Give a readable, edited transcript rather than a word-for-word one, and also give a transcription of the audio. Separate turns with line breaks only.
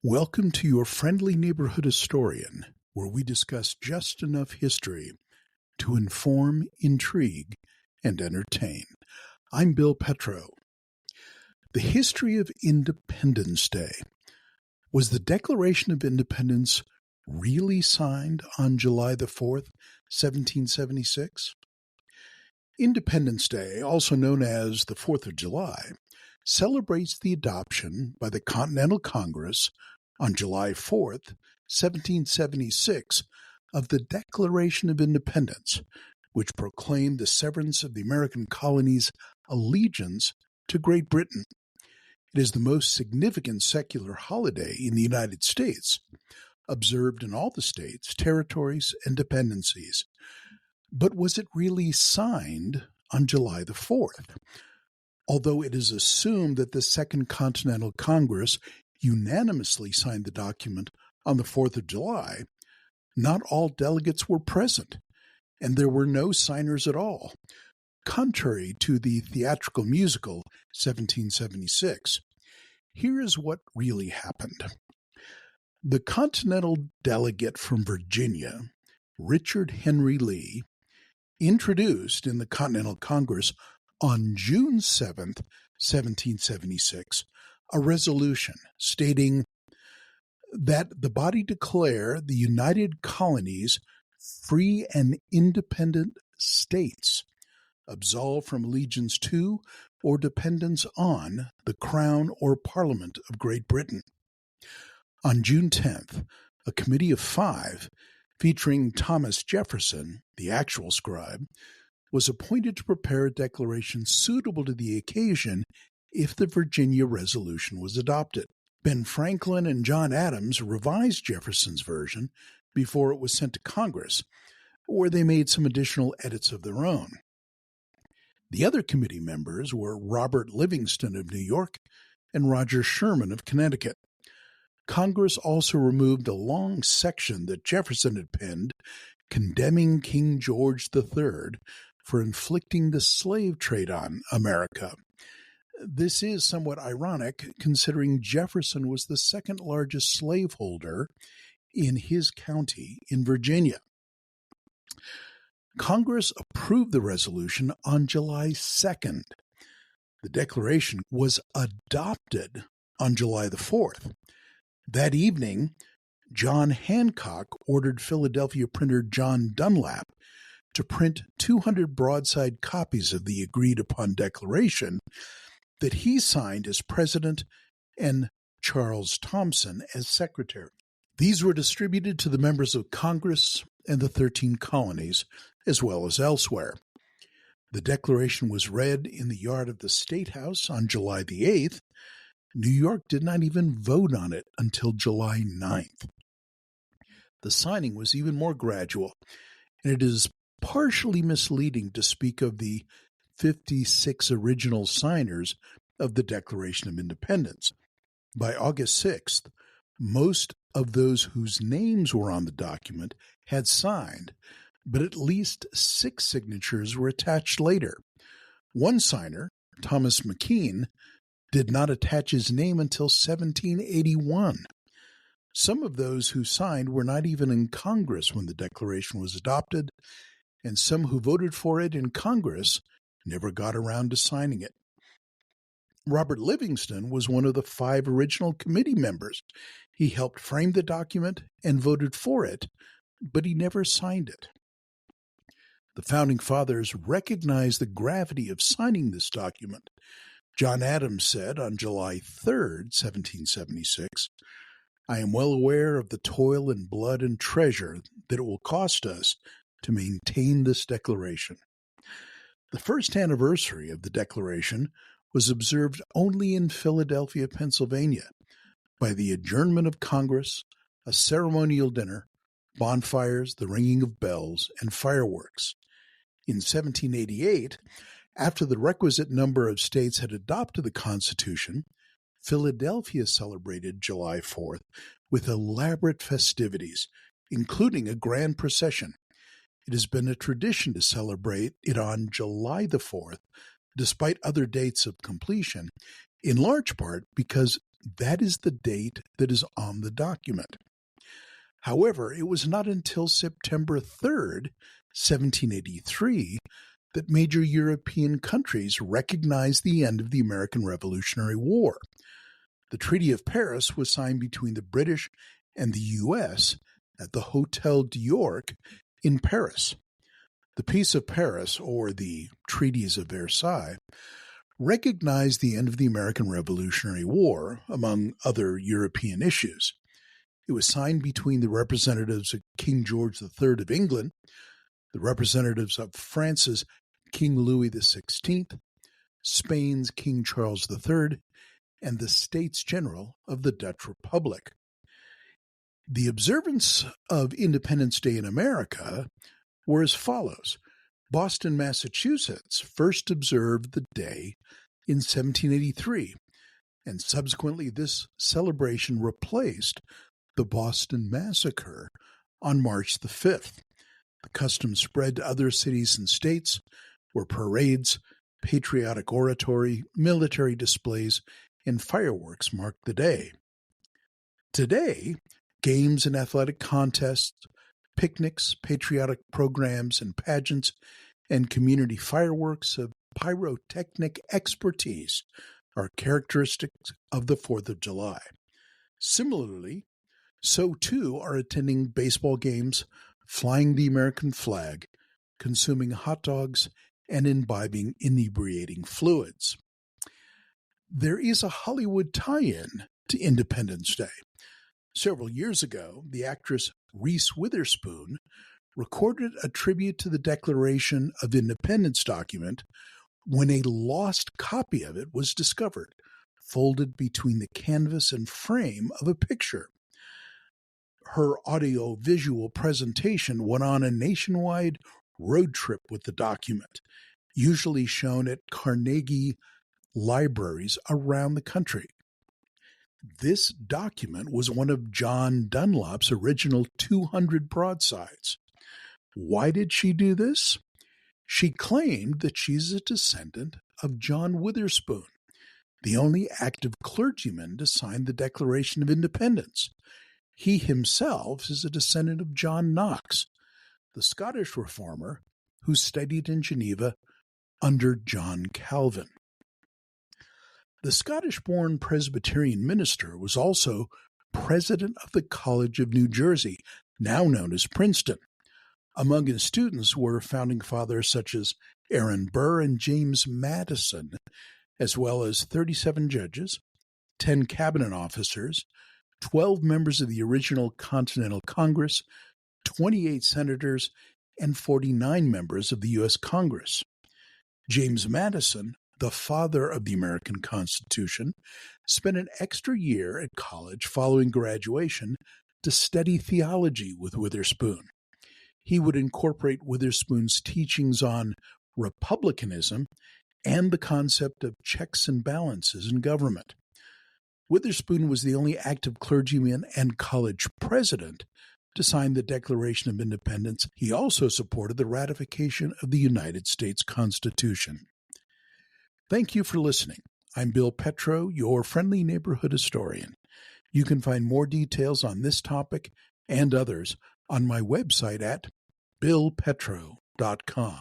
Welcome to your friendly neighborhood historian, where we discuss just enough history to inform, intrigue, and entertain. I'm Bill Petro. The history of Independence Day. Was the Declaration of Independence really signed on July the 4th, 1776? Independence Day, also known as the 4th of July, celebrates the adoption by the Continental Congress on July 4th, 1776, of the Declaration of Independence, which proclaimed the severance of the American colonies' allegiance to Great Britain. It is the most significant secular holiday in the United States, observed in all the states, territories, and dependencies. But was it really signed on July the 4th? Although it is assumed that the Second Continental Congress unanimously signed the document on the 4th of July, not all delegates were present, and there were no signers at all, contrary to the theatrical musical 1776. Here is what really happened. The Continental delegate from Virginia, Richard Henry Lee, introduced in the Continental Congress on June 7th, 1776, a resolution stating that the body declare the United Colonies free and independent states, absolved from allegiance to or dependence on the Crown or Parliament of Great Britain. On June 10th, a committee of 5, featuring Thomas Jefferson, the actual scribe, was appointed to prepare a declaration suitable to the occasion if the Virginia Resolution was adopted. Ben Franklin and John Adams revised Jefferson's version before it was sent to Congress, where they made some additional edits of their own. The other committee members were Robert Livingston of New York and Roger Sherman of Connecticut. Congress also removed a long section that Jefferson had penned condemning King George III for inflicting the slave trade on America. This is somewhat ironic, considering Jefferson was the second largest slaveholder in his county in Virginia. Congress approved the resolution on July 2nd. The Declaration was adopted on July the 4th. That evening, John Hancock ordered Philadelphia printer John Dunlap to print 200 broadside copies of the agreed-upon declaration that he signed as president and Charles Thomson as secretary. These were distributed to the members of Congress and the 13 colonies, as well as elsewhere. The declaration was read in the yard of the State House on July the 8th. New York did not even vote on it until July 9th. The signing was even more gradual, and it is partially misleading to speak of the 56 original signers of the Declaration of Independence. By August 6th, most of those whose names were on the document had signed, but at least 6 signatures were attached later. One signer, Thomas McKean, did not attach his name until 1781. Some of those who signed were not even in Congress when the Declaration was adopted, and some who voted for it in Congress never got around to signing it. Robert Livingston was one of the 5 original committee members. He helped frame the document and voted for it, but he never signed it. The Founding Fathers recognized the gravity of signing this document. John Adams said on July 3rd, 1776, "I am well aware of the toil and blood and treasure that it will cost us to maintain this declaration." The first anniversary of the Declaration was observed only in Philadelphia, Pennsylvania, by the adjournment of Congress, a ceremonial dinner, bonfires, the ringing of bells, and fireworks. In 1788, after the requisite number of states had adopted the Constitution, Philadelphia celebrated July 4th with elaborate festivities, including a grand procession. It has been a tradition to celebrate it on July the 4th, despite other dates of completion, in large part because That is the date that is on the document. However, it was not until September 3rd, 1783, that major European countries recognized the end of the American Revolutionary War. The Treaty of Paris was signed between the British and the U.S. at the Hotel d'York in Paris. The Peace of Paris, or the Treaties of Versailles, recognized the end of the American Revolutionary War, among other European issues. It was signed between the representatives of King George III of England, the representatives of France's King Louis XVI, Spain's King Charles III, and the States General of the Dutch Republic. The observance of Independence Day in America were as follows. Boston, Massachusetts first observed the day in 1783, and subsequently this celebration replaced the Boston Massacre on March the 5th. The custom spread to other cities and states where parades, patriotic oratory, military displays, and fireworks marked the day. Today, games and athletic contests, picnics, patriotic programs and pageants, and community fireworks of pyrotechnic expertise are characteristics of the 4th of July. Similarly, so too are attending baseball games, flying the American flag, consuming hot dogs, and imbibing inebriating fluids. There is a Hollywood tie-in to Independence Day. Several years ago, the actress Reese Witherspoon recorded a tribute to the Declaration of Independence document when a lost copy of it was discovered, folded between the canvas and frame of a picture. Her audio-visual presentation went on a nationwide road trip with the document, usually shown at Carnegie libraries around the country. This document was one of John Dunlop's original 200 broadsides. Why did she do this? She claimed that she's a descendant of John Witherspoon, the only active clergyman to sign the Declaration of Independence. He himself is a descendant of John Knox, the Scottish reformer who studied in Geneva under John Calvin. The Scottish-born Presbyterian minister was also president of the College of New Jersey, now known as Princeton. Among his students were founding fathers such as Aaron Burr and James Madison, as well as 37 judges, 10 cabinet officers, 12 members of the original Continental Congress, 28 senators, and 49 members of the U.S. Congress. James Madison, the father of the American Constitution, spent an extra year at college following graduation to study theology with Witherspoon. He would incorporate Witherspoon's teachings on republicanism and the concept of checks and balances in government. Witherspoon was the only active clergyman and college president to sign the Declaration of Independence. He also supported the ratification of the United States Constitution. Thank you for listening. I'm Bill Petro, your friendly neighborhood historian. You can find more details on this topic and others on my website at billpetro.com.